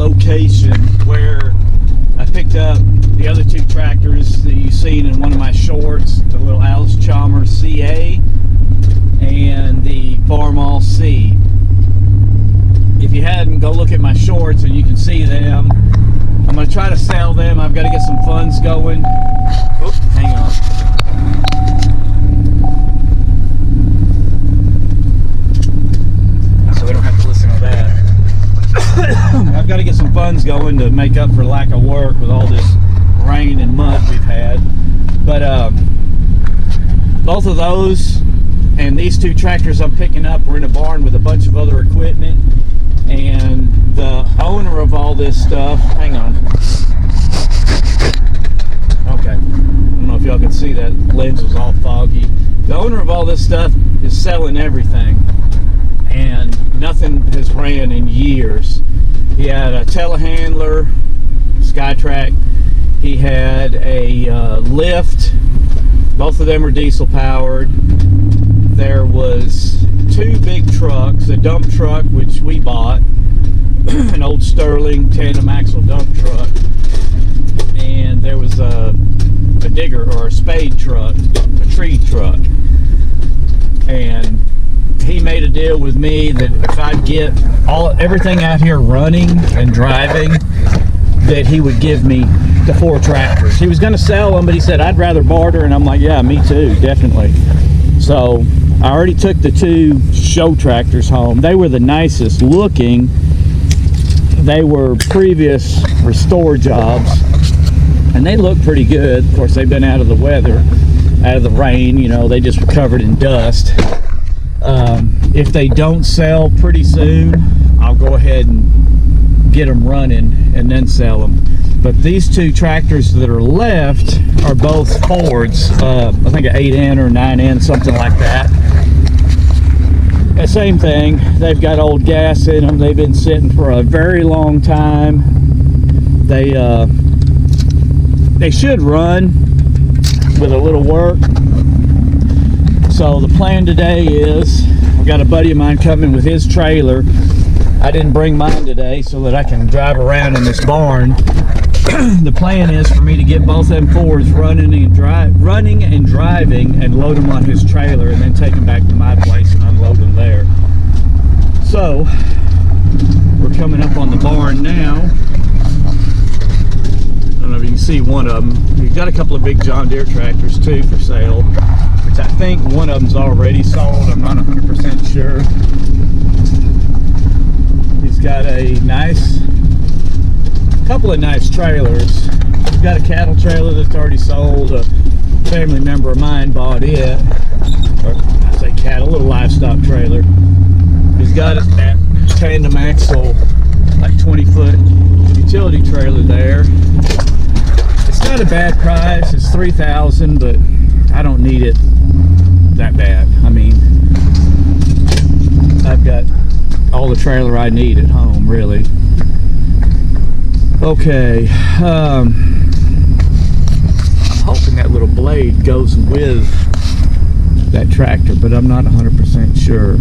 location where I picked up the other two tractors that you've seen in one of my shorts, the little Alice Chalmers CA and the Farmall C. If you hadn't, go look at my shorts and you can see them. I'm going to try to sell them. I've got to get some funds going. Oops, hang on. So we don't have to listen to that. I've got to get some funds going to make up for lack of work with all this rain and mud we've had. But both of those and these two tractors I'm picking up were in a barn with a bunch of other equipment. And the owner of all this stuff, hang on. Okay, I don't know if y'all can see that lens was all foggy. The owner of all this stuff is selling everything, and nothing has ran in years. He had a telehandler, Skytrack. He had a lift. Both of them were diesel powered. There was two big trucks, a dump truck which we bought, an old Sterling tandem axle dump truck, and there was a digger or a spade truck, a tree truck. And he made a deal with me that if I'd get everything out here running and driving, that he would give me the 4 tractors. He was going to sell them, but he said I'd rather barter, and I'm like, yeah, me too, definitely. So I already took the 2 show tractors home. They were the nicest looking. They were previous restore jobs, and they look pretty good. Of course, they've been out of the weather, out of the rain, you know, they just were covered in dust. If they don't sell pretty soon, I'll go ahead and get them running and then sell them. But these 2 tractors that are left are both Fords. I think an 8N or 9N, something like that. Same thing. They've got old gas in them. They've been sitting for a very long time. They should run with a little work. So the plan today is, I've got a buddy of mine coming with his trailer. I didn't bring mine today so that I can drive around in this barn. The plan is for me to get both them Fords running and driving and load them on his trailer and then take them back to my place and unload them there. So we're coming up on the barn now. I don't know if you can see one of them. We've got a couple of big John Deere tractors too for sale, which I think one of them's already sold. I'm not 100% sure. He's got a couple of nice trailers. We've got a cattle trailer that's already sold. A family member of mine bought it. Or I say cattle, a little livestock trailer. He's got that tandem axle, like 20-foot utility trailer there. It's not a bad price. It's $3,000, but I don't need it that bad. I mean, I've got all the trailer I need at home, really. Okay, I'm hoping that little blade goes with that tractor, but I'm not 100% sure.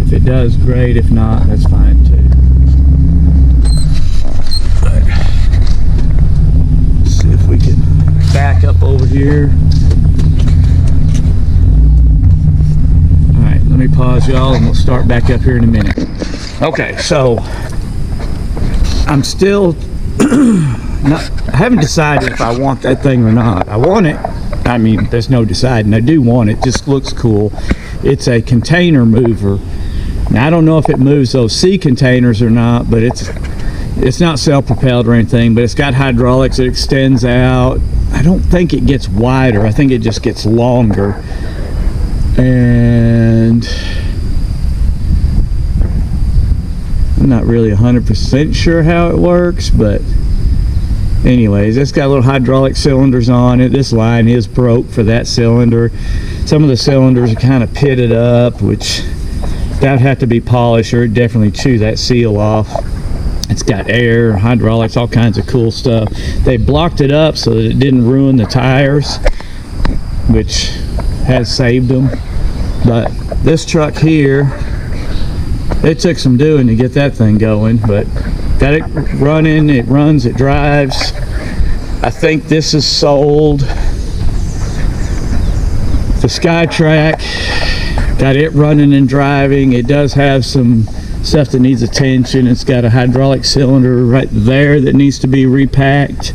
If it does, great. If not, that's fine too. But let's see if we can back up over here. Alright, let me pause y'all and we'll start back up here in a minute. Okay, so I'm still I haven't decided if I want that thing or not. I want it. I mean, there's no deciding. I do want it. Just looks cool. It's a container mover. Now, I don't know if it moves those sea containers or not, but it's not self-propelled or anything, but it's got hydraulics. It extends out. I don't think it gets wider. I think it just gets longer. And I'm not really 100% sure how it works, but anyways, it's got little hydraulic cylinders on it. This line is broke for that cylinder. Some of the cylinders are kind of pitted up, which that would have to be polished or it'd definitely chew that seal off. It's got air, hydraulics, all kinds of cool stuff. They blocked it up so that it didn't ruin the tires, which has saved them. But this truck here it took some doing to get that thing going, but got it running. It runs, it drives. I think this is sold. The SkyTrack, got it running and driving. It does have some stuff that needs attention. It's got a hydraulic cylinder right there that needs to be repacked.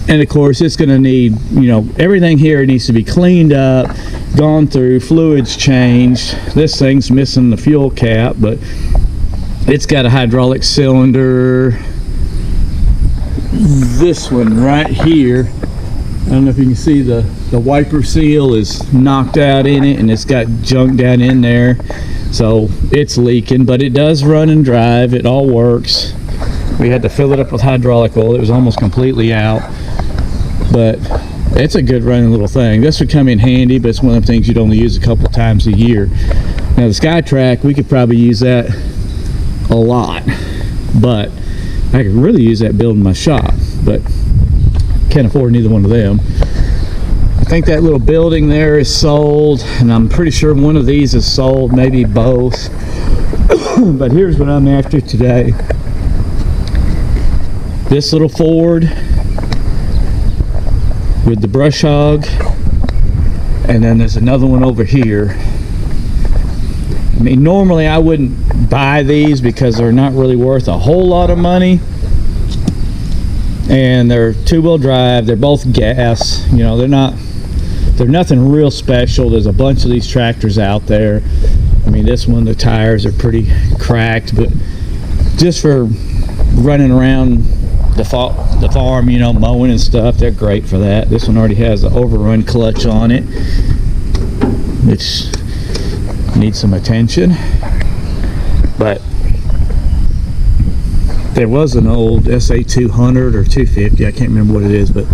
And of course, it's going to need, you know, everything here needs to be cleaned up, gone through, fluids changed. This thing's missing the fuel cap, but it's got a hydraulic cylinder. This one right here, I don't know if you can see the wiper seal is knocked out in it, and it's got junk down in there, so it's leaking, but it does run and drive. It all works. We had to fill it up with hydraulic oil. It was almost completely out, but it's a good running little thing. This would come in handy, but it's one of the things you'd only use a couple times a year. Now the SkyTrack, we could probably use that a lot, but I could really use that building my shop, but can't afford neither one of them. I think that little building there is sold, and I'm pretty sure one of these is sold, maybe both. But here's what I'm after today. This little Ford with the brush hog, and then there's another one over here. I mean, normally I wouldn't buy these because they're not really worth a whole lot of money, and they're two-wheel drive. They're both gas. You know, they're nothing real special. There's a bunch of these tractors out there. I mean, this one, the tires are pretty cracked, but just for running around the farm, you know, mowing and stuff, they're great for that. This one already has the overrun clutch on it, which needs some attention. But there was an old SA200 or 250, I can't remember what it is, but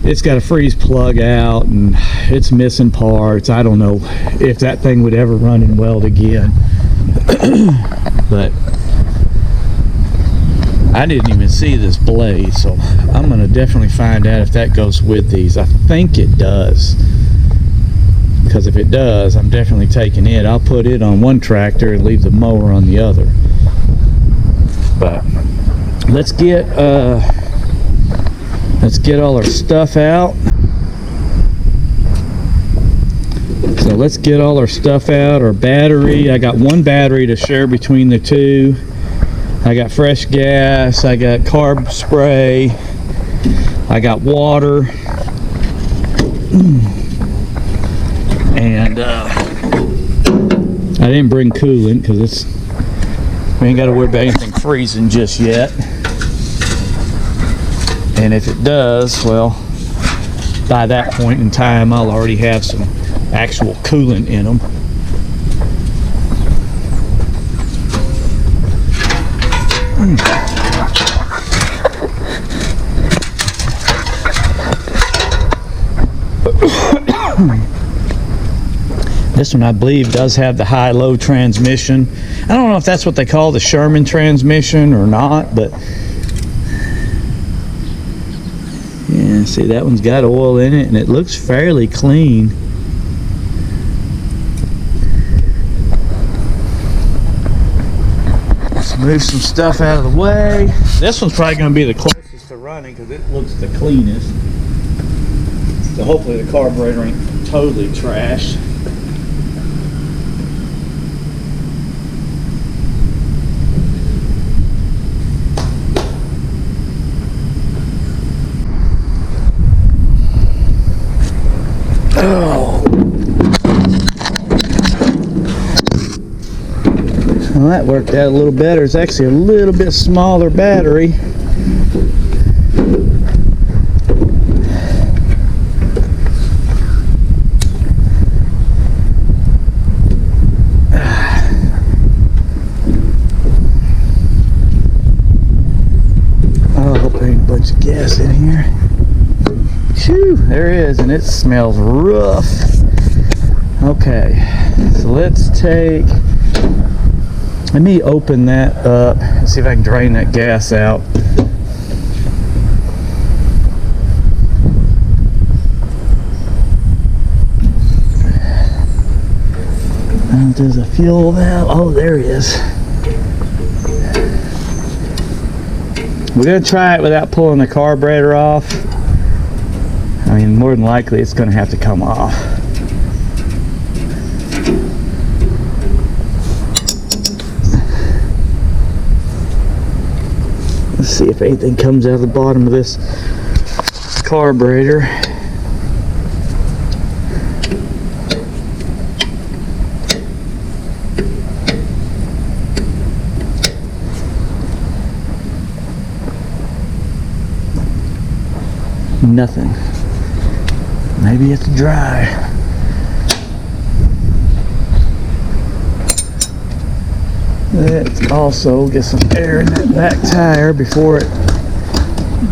it's got a freeze plug out and it's missing parts. I don't know if that thing would ever run and weld again. But I didn't even see this blade, so I'm gonna definitely find out if that goes with these. I think it does, because if it does, I'm definitely taking it. I'll put it on one tractor and leave the mower on the other. But let's get all our stuff out. So let's get all our stuff out. Our battery, I got one battery to share between the two. I got fresh gas, I got carb spray, I got water, and I didn't bring coolant because we ain't got to worry about anything freezing just yet. And if it does, well, by that point in time, I'll already have some actual coolant in them. This one, I believe, does have the high-low transmission. I don't know if that's what they call the Sherman transmission or not, but yeah, see, that one's got oil in it and it looks fairly clean. Let's move some stuff out of the way. This one's probably going to be the closest to running because it looks the cleanest. So hopefully the carburetor ain't totally trashed. Well, that worked out a little better. It's actually a little bit smaller battery. Oh, I hope there ain't a bunch of gas in here. Phew, there is, and it smells rough. Okay, so let's take, let me open that up and see if I can drain that gas out. There's a fuel valve. Oh, there he is. We're going to try it without pulling the carburetor off. I mean, more than likely it's going to have to come off. Let's see if anything comes out of the bottom of this carburetor. Nothing. Maybe it's dry. Let's also get some air in that back tire before it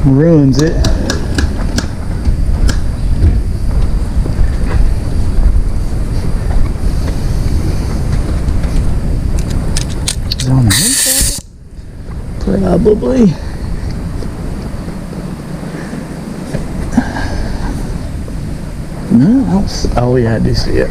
ruins it. Is it on the inside? Probably. No, I don't. Oh yeah, I do see it.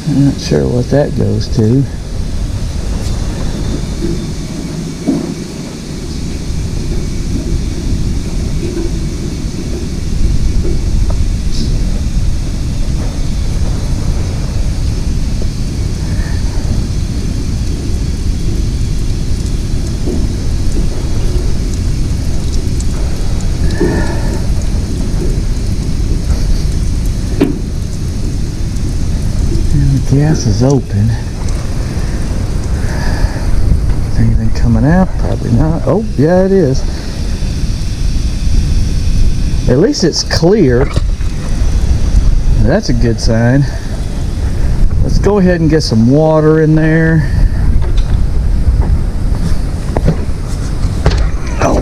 I'm not sure what that goes to. Gas is open. Is anything coming out? Probably not. Oh, yeah, it is. At least it's clear. That's a good sign. Let's go ahead and get some water in there. Oh.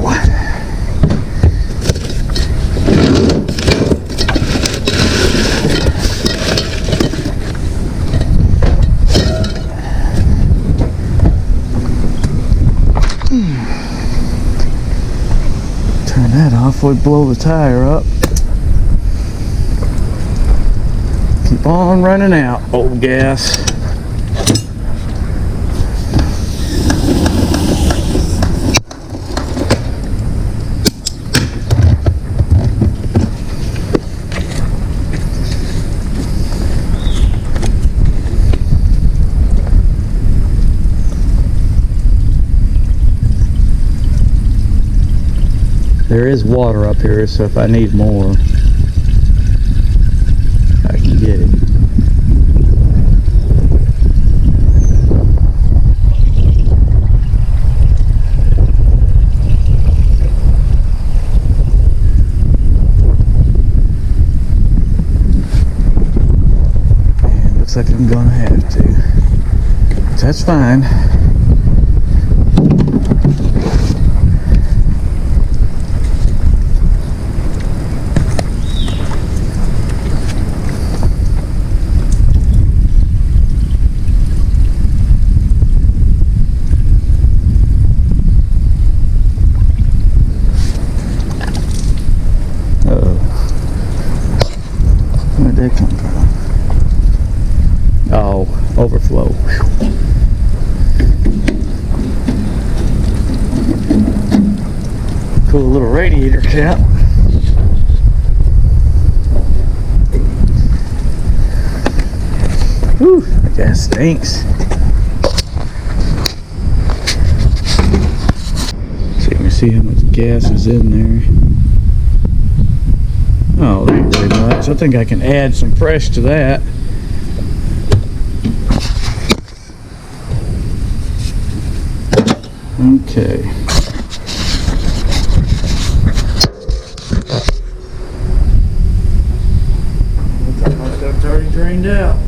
Turn that off, we'll blow the tire up. Keep on running out, old gas. There is water up here, so if I need more, I can get it. And looks like I'm gonna have to. But that's fine. Where'd that come from? Oh, overflow. Cool little radiator cap. Whew, that gas stinks. So you can see how much gas is in there. Oh, not very much. I think I can add some fresh to that. Okay. Looks like my stuff's already drained out.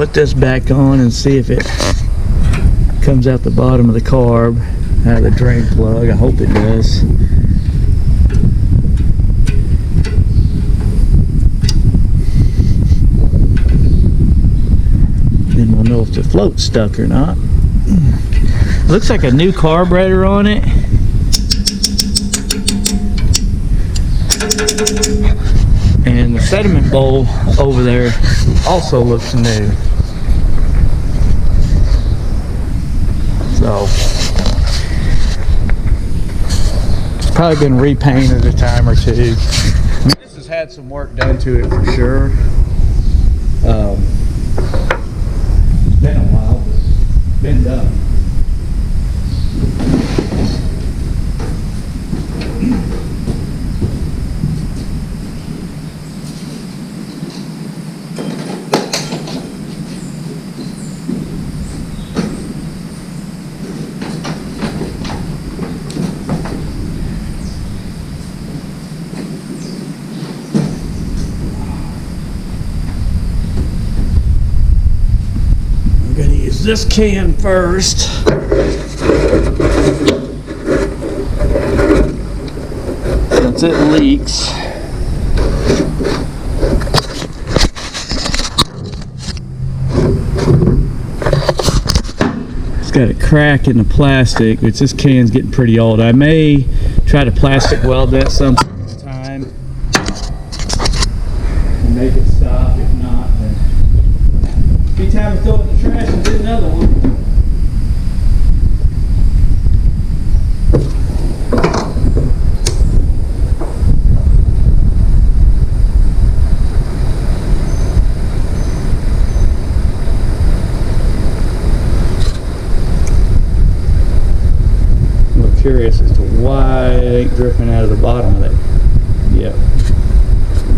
put this back on and see if it comes out the bottom of the carb out of the drain plug. I hope it does. Then we'll know if the float's stuck or not. Looks like a new carburetor on it. And the sediment bowl over there also looks new. So it's probably been repainted a time or two. I mean, this has had some work done to it for sure. It's been a while, but it's been done. This can first. Since it leaks. It's got a crack in the plastic, which this can's getting pretty old. I may try to plastic weld that some time and make it stop. If not, then be time to throw it in the trash and get another one. I'm a little curious as to why it ain't dripping out of the bottom of it. Yep.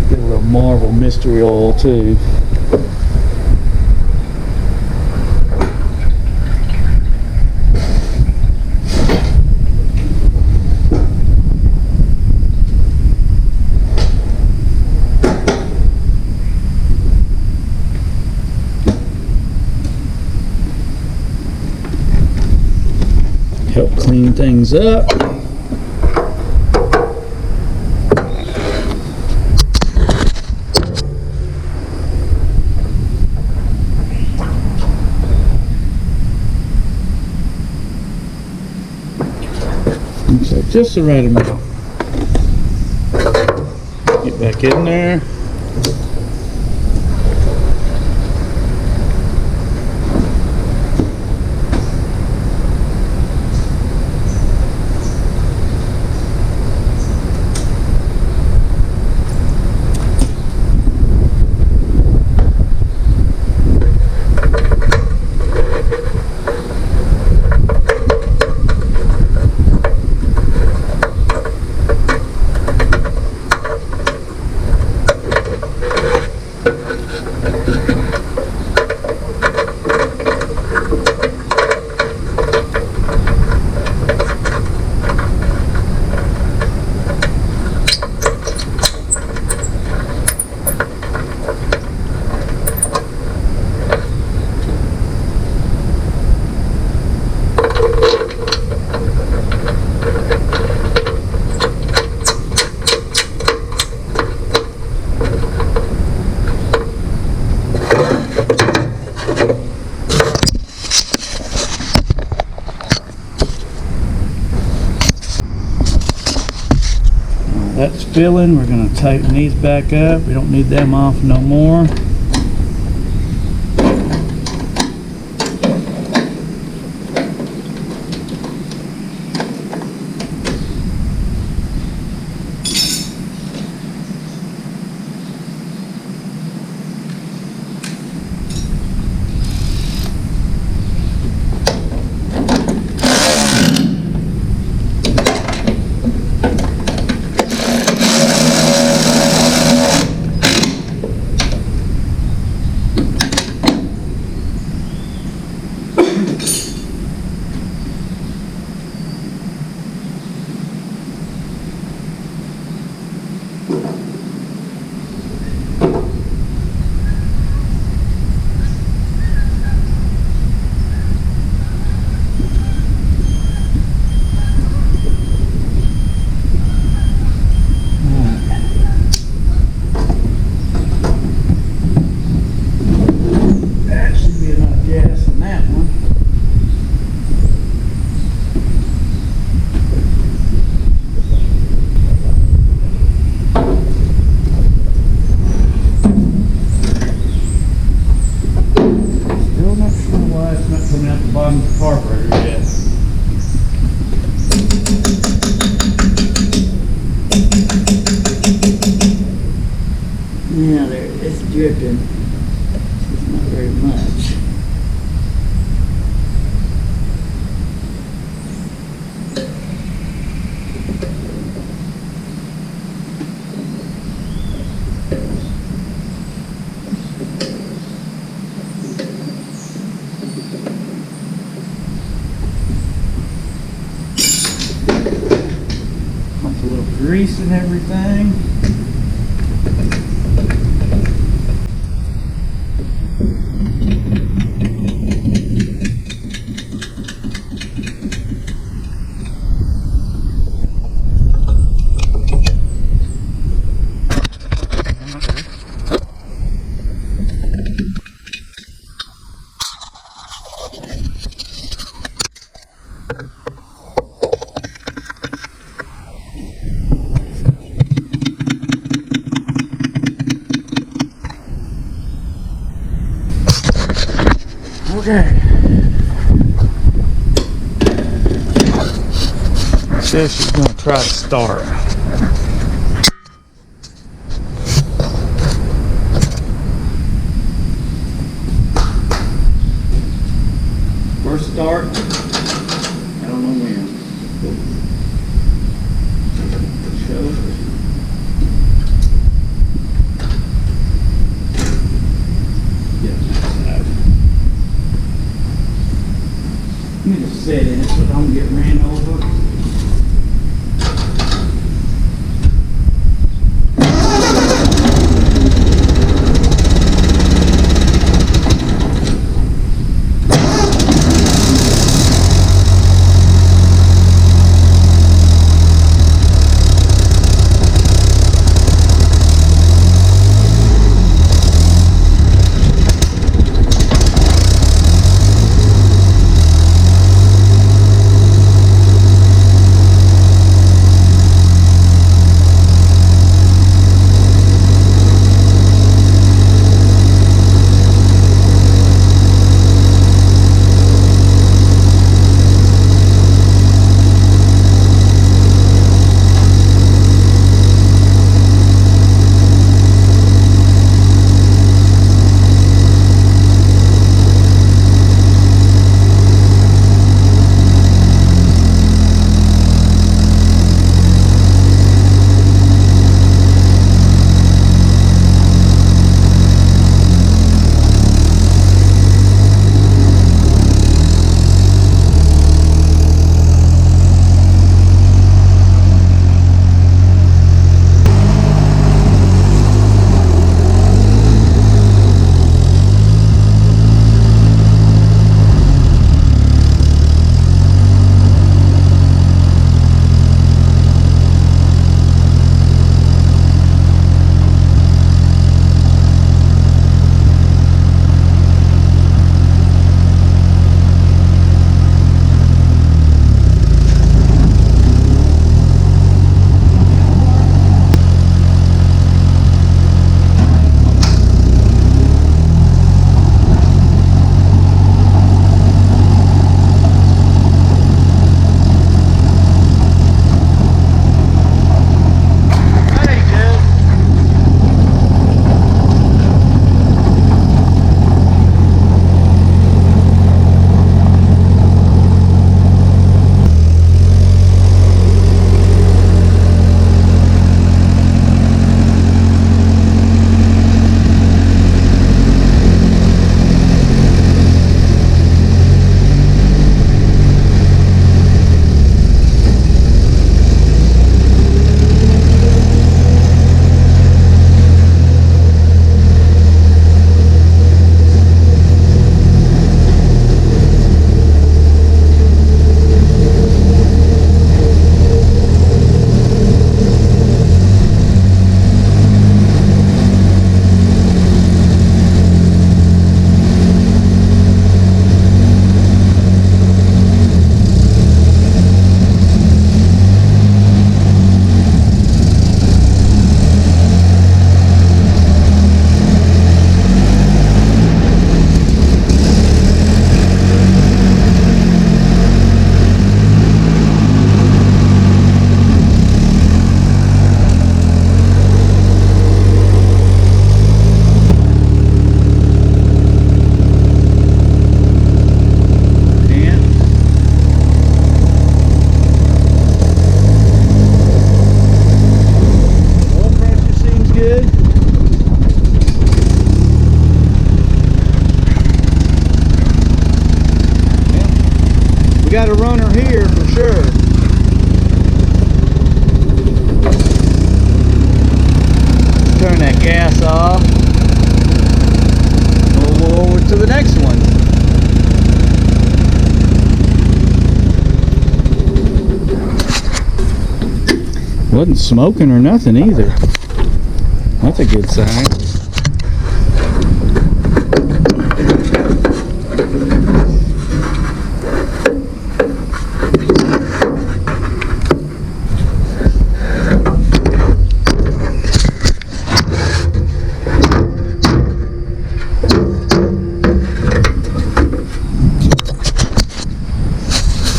Get a little Marvel mystery oil too. Help clean things up. So just the right amount. Get back in there. That's filling. We're going to tighten these back up. We don't need them off no more. bottom of the carburetor yet. Yeah, there it's dripping. It's not very much. Pump a little grease and everything. Okay. Says she's gonna try to start. First start, I don't know when. Show. Let me just sit in it so I don't get ran over. Wasn't smoking or nothing either. That's a good sign.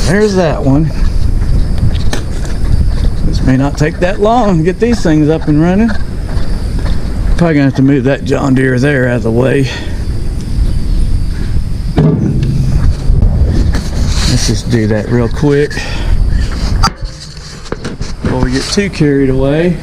There's that one. This may not take that long to get these things up and running. Probably gonna have to move that John Deere there out of the way. Let's just do that real quick before we get too carried away.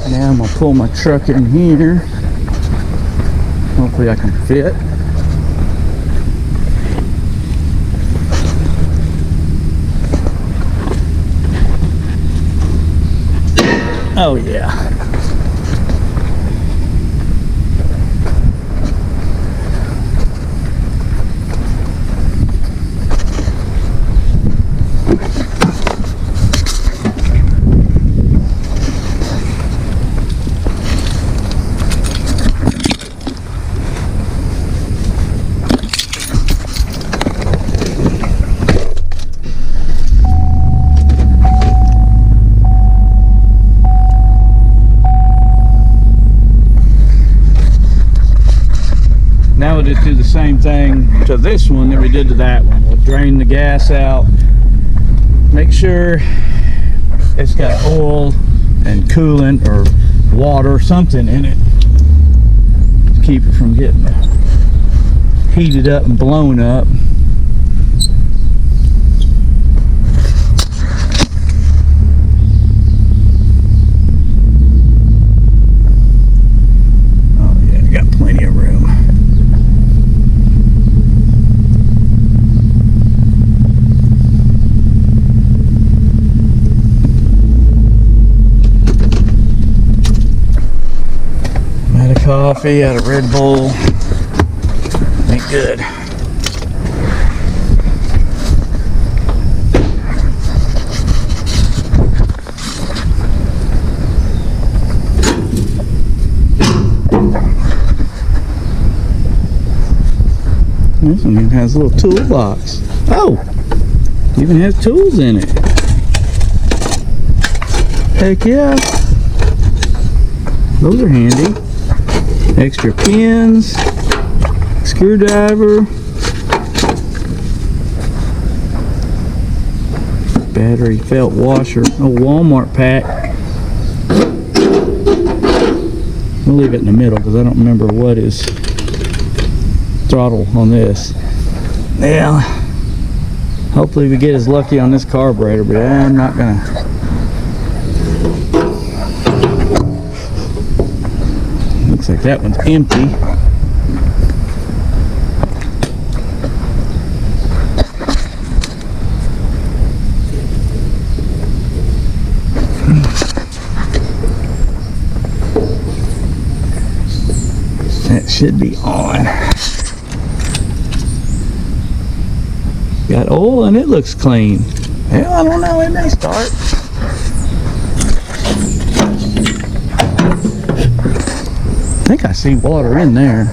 Now I'm gonna pull my truck in here. Hopefully I can fit. Oh yeah. Now we'll just do the same thing to this one that we did to that one. We'll drain the gas out, make sure it's got oil and coolant or water, something in it to keep it from getting heated up and blown up. Oh yeah, got plenty of room. Coffee out of Red Bull. Ain't good. This one even has a little toolbox. Oh! Even has tools in it. Heck yeah. Those are handy. Extra pins, screwdriver, battery felt washer, a Walmart pack. We'll leave it in the middle because I don't remember what is throttle on this. Yeah, hopefully we get as lucky on this carburetor, but I'm not gonna. Looks like that one's empty. That should be on. Got oil and it looks clean. Hell, I don't know, it may start. I think I see water in there.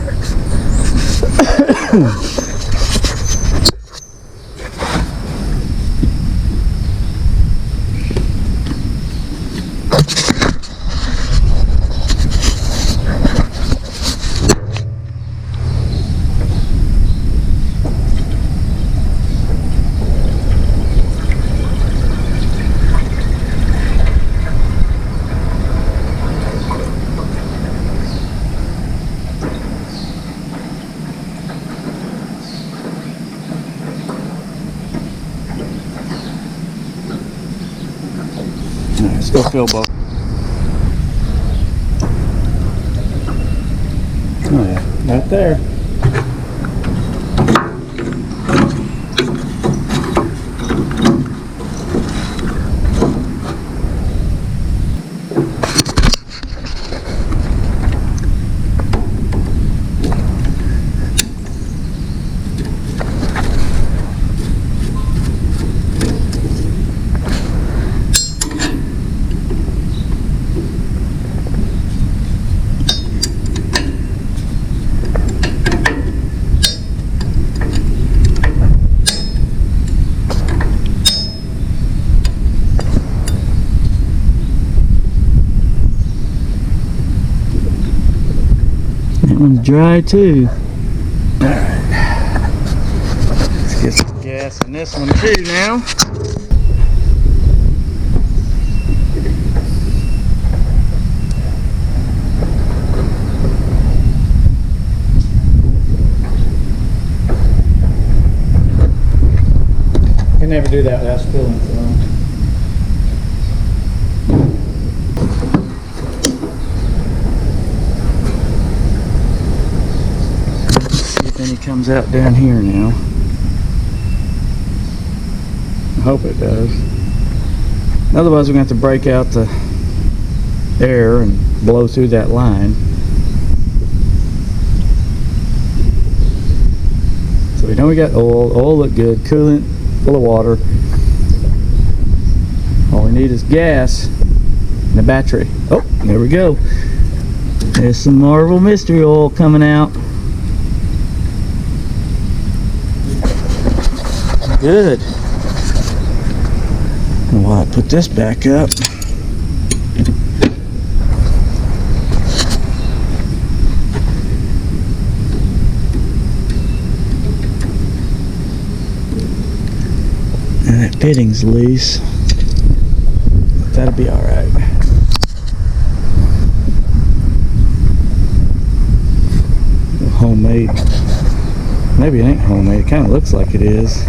Let's go fill both. Oh yeah, right there. That one's dry too. Alright. Let's get some gas in this one too now. Can never do that without spilling some. Then he comes out down here now. I hope it does. Otherwise we're going to have to break out the air and blow through that line. So we know we got oil. Oil looked good. Coolant full of water. All we need is gas and a battery. Oh, there we go. There's some Marvel Mystery Oil coming out. Good. And while I put this back up, and that pitting's loose, but that'll be all right. Homemade. Maybe it ain't homemade. It kind of looks like it is.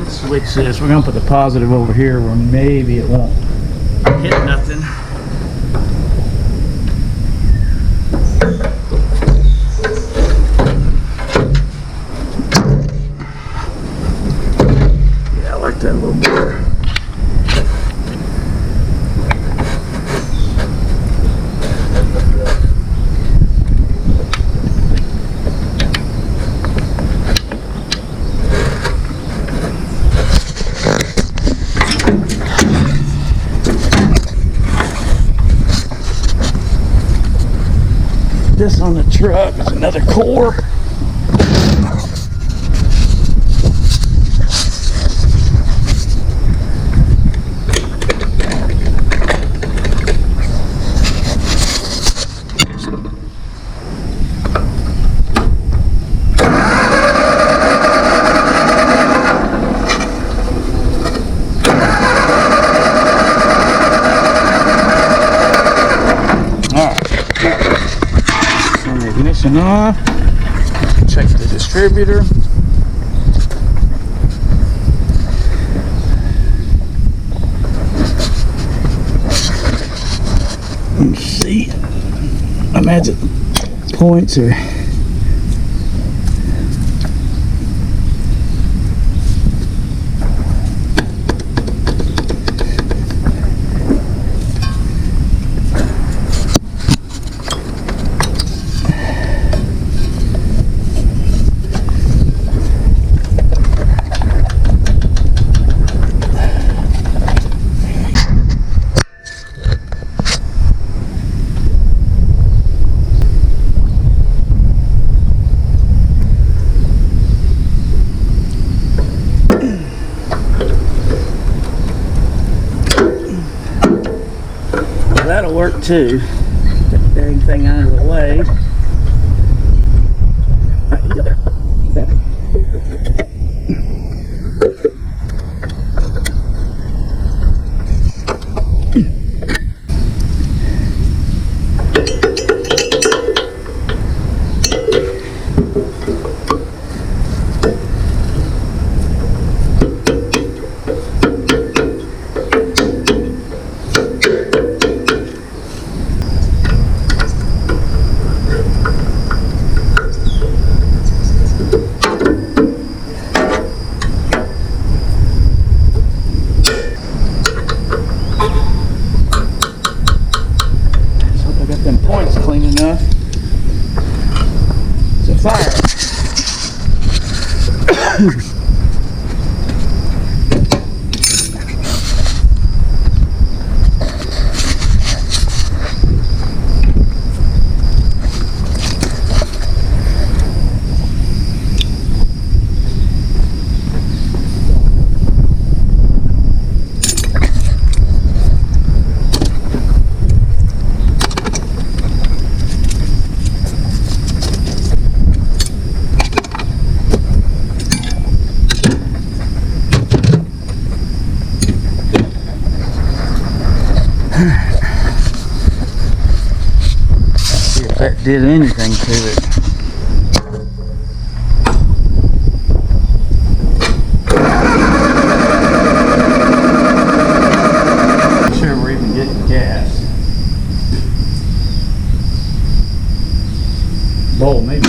Switch this. We're gonna put the positive over here where maybe it won't hit nothing. Yeah, I like that a little better. This on the truck is another core. Ignition off. Check the distributor. Let's see. Imagine points are that'll work too. Get that dang thing out of the way. Clean enough to fire. See if that did anything to it. Not sure we're even getting gas. Bowl, maybe.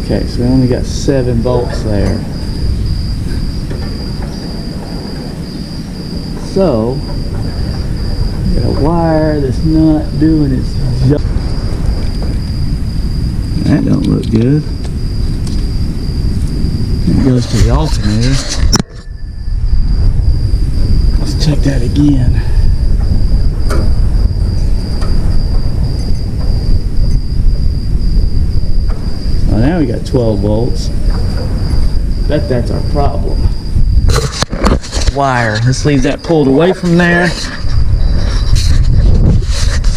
Okay, so we only got 7 volts there. So, got a wire that's not doing its job. That don't look good. It goes to the alternator. Let's check that again. Oh, now we got 12 volts. Bet that's our problem. Wire. Let's leave that pulled away from there. See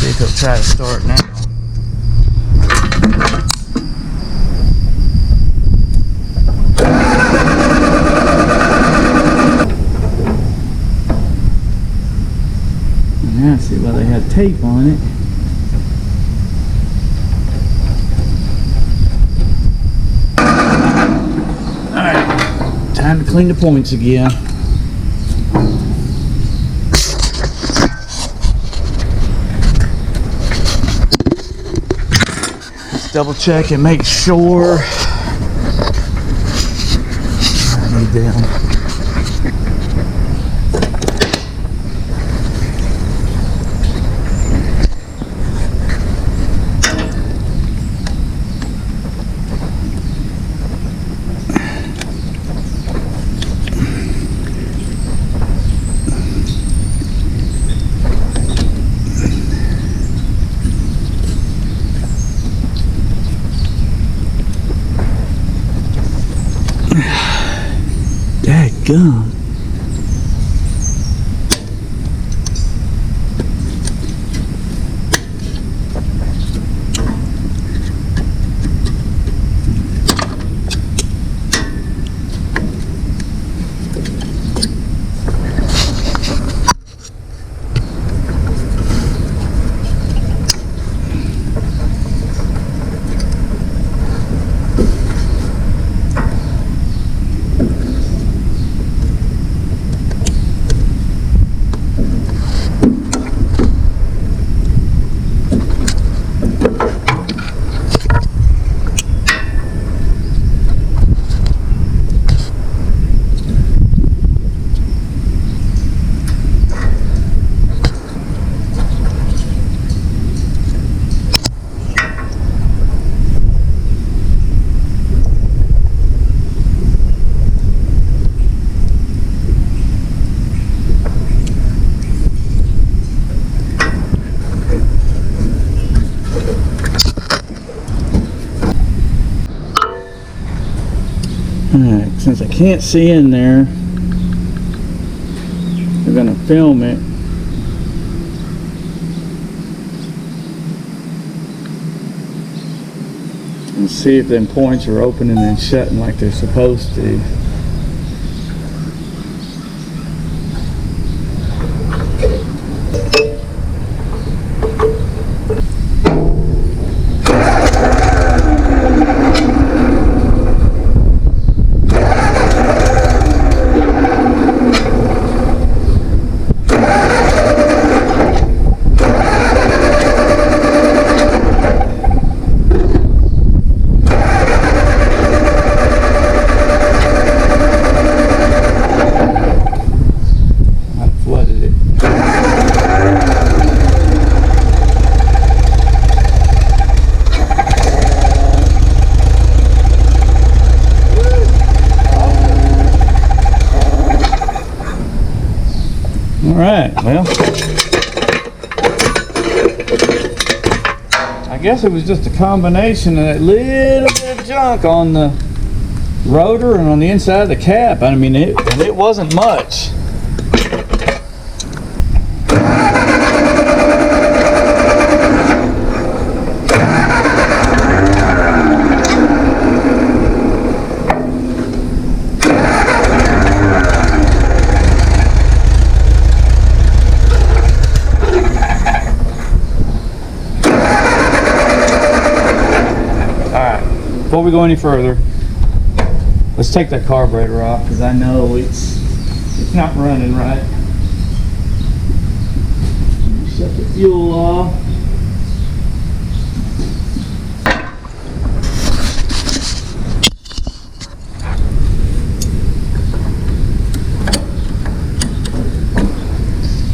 if it'll try to start now. Now I see why they had tape on it. Alright, time to clean the points again. Let's double check and make sure. I need them. gum. Alright, since I can't see in there, we're going to film it. And see if them points are opening and shutting like they're supposed to. Alright, well, I guess it was just a combination of that little bit of junk on the rotor and on the inside of the cap. I mean, it wasn't much. Before we go any further, let's take that carburetor off because I know it's not running right. Shut the fuel off.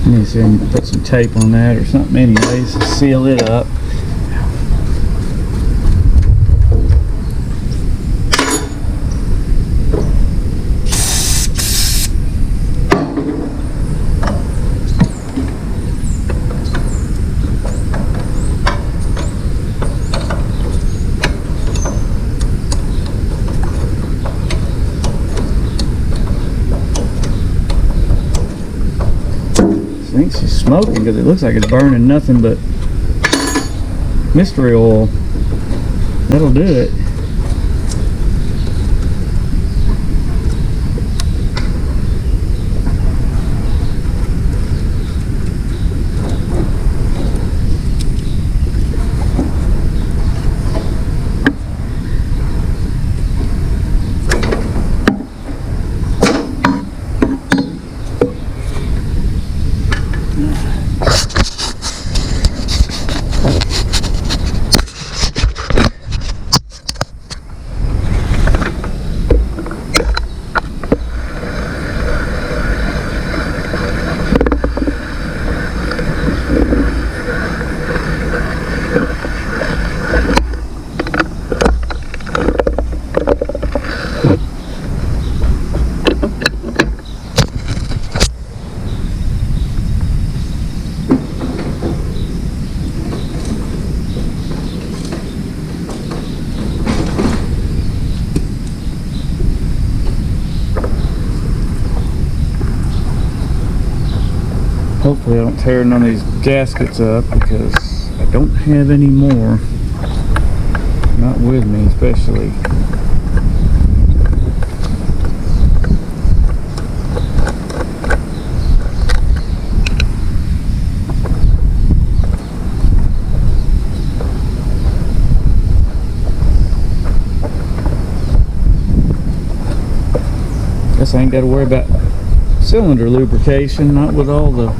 I need to see if I can put some tape on that or something anyways to seal it up. I think she's smoking because it looks like it's burning nothing but mystery oil. That'll do it. Hopefully I don't tear none of these gaskets up because I don't have any more. Not with me, especially. Guess I ain't got to worry about cylinder lubrication, not with all the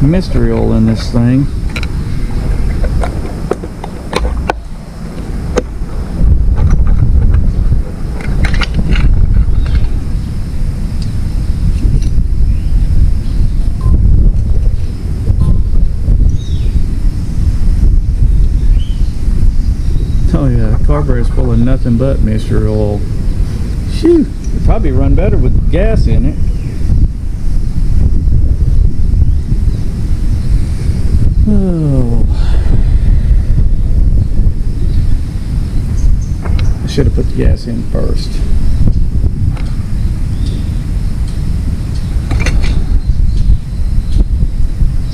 mystery oil in this thing. Oh yeah, the carburetor's full of nothing but mystery oil. Shoo! It'd probably run better with gas in it. Oh. I should have put the gas in first.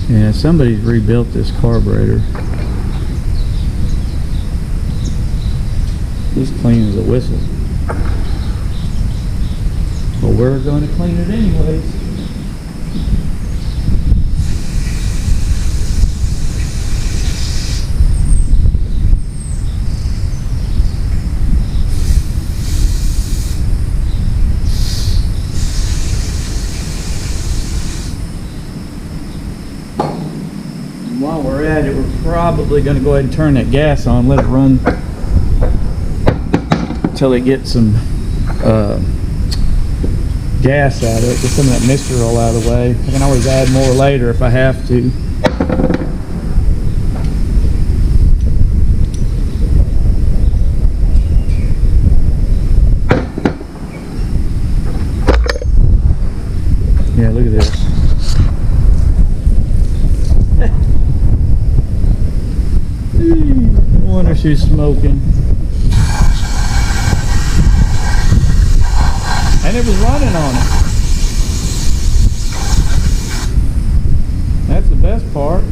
Yeah, somebody's rebuilt this carburetor. It's clean as a whistle. But we're going to clean it anyways. And while we're at it, we're probably going to go ahead and turn that gas on, let it run until it gets some gas out of it, get some of that mystery oil out of the way. I can always add more later if I have to. Yeah, look at this. No wonder she's smoking. And it was running on it. That's the best part.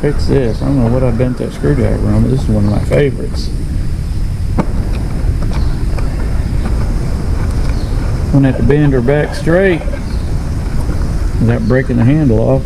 Fix this. I don't know what I bent that screwdriver on, but this is one of my favorites. I'm gonna have to bend her back straight without breaking the handle off.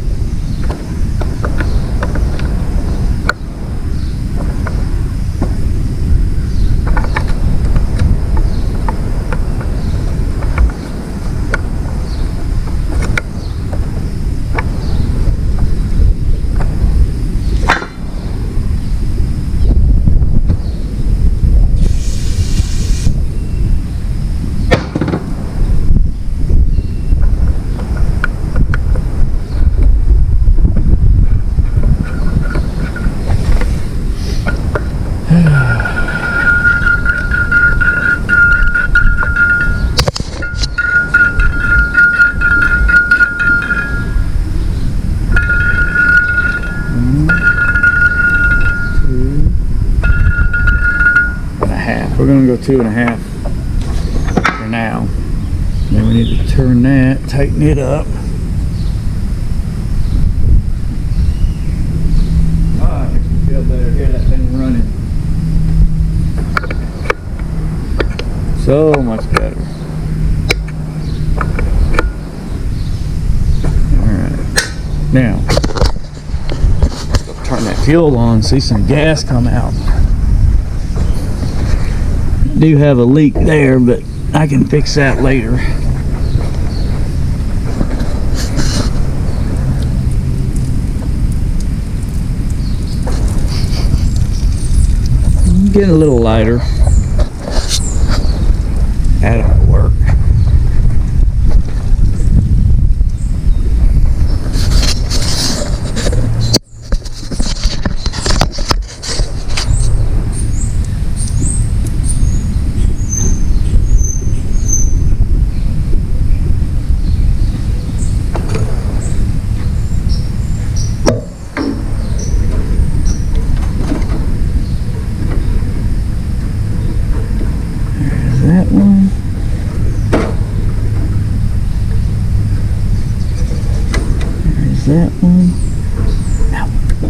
We're gonna go 2.5 for now. Then we need to turn that, tighten it up. Ah, I can feel better. Hear that thing running. So much better. Alright. Now, turn that fuel on, see some gas come out. Do have a leak there, but I can fix that later. Getting a little lighter. That ought to work. That one. There's that one. Ow.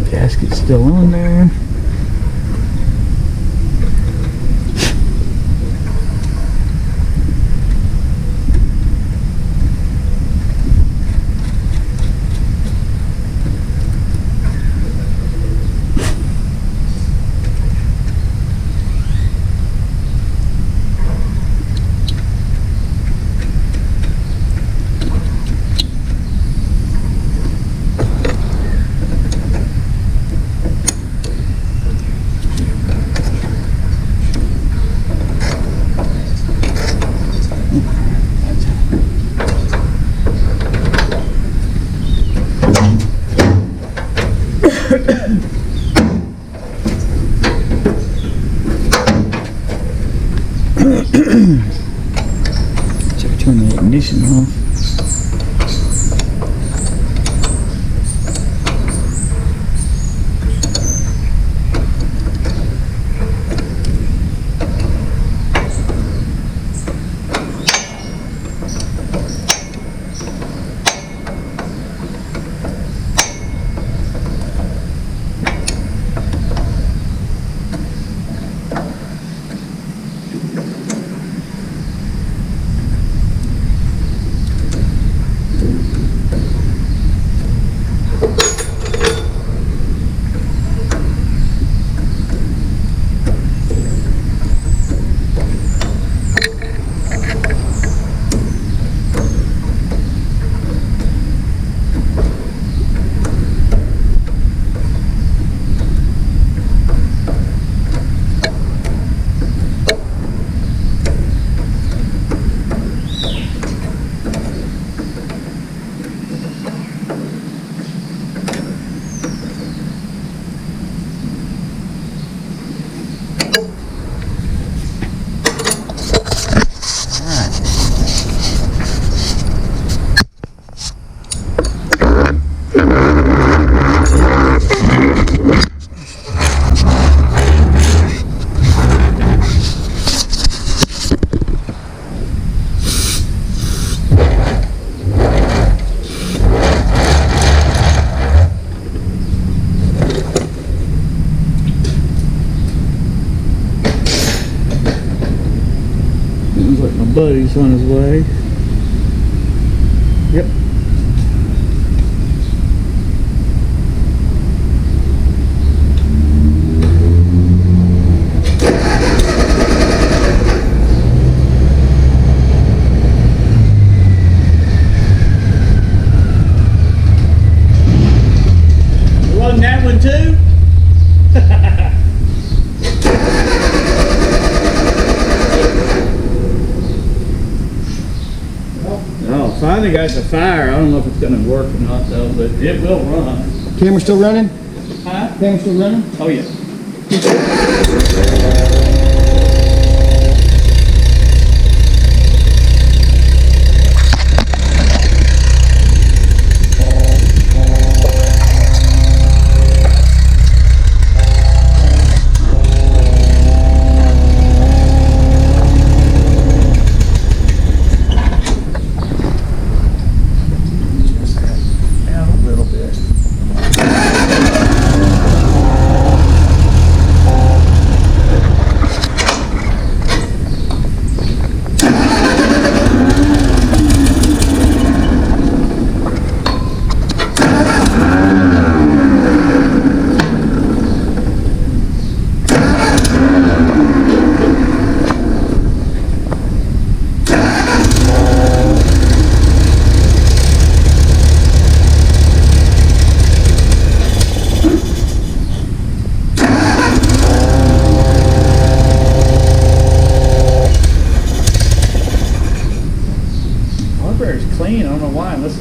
Gasket's still on there. Turn the ignition off. Sounds like my buddy's on his way. Yep. Wasn't that one too? Oh, finally got the fire. I don't know if it's going to work or not though, but it will run. Camera still running? Huh? Camera still running? Oh yeah.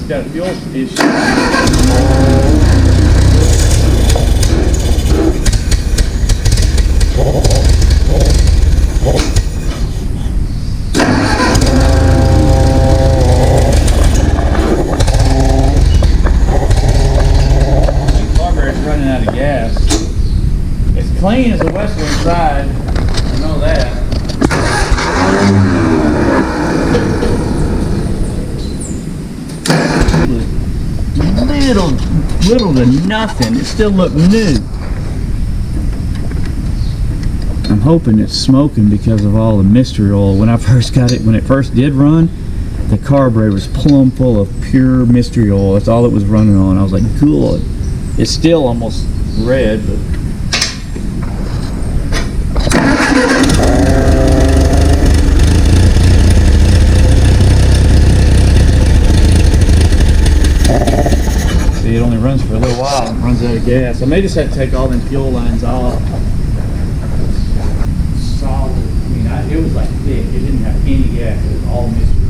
It's got a fuel issue. Carburetor's running out of gas. It's clean as the western side. I know that. Little to nothing. It still looked new. I'm hoping it's smoking because of all the mystery oil. When I first got it, when it first did run, the carburetor was plumb full of pure mystery oil. That's all it was running on. I was like, good. It's still almost red, but see, it only runs for a little while and runs out of gas. I may just have to take all them fuel lines off. Solid. I mean, it was like thick. It didn't have any gas. It was all mystery.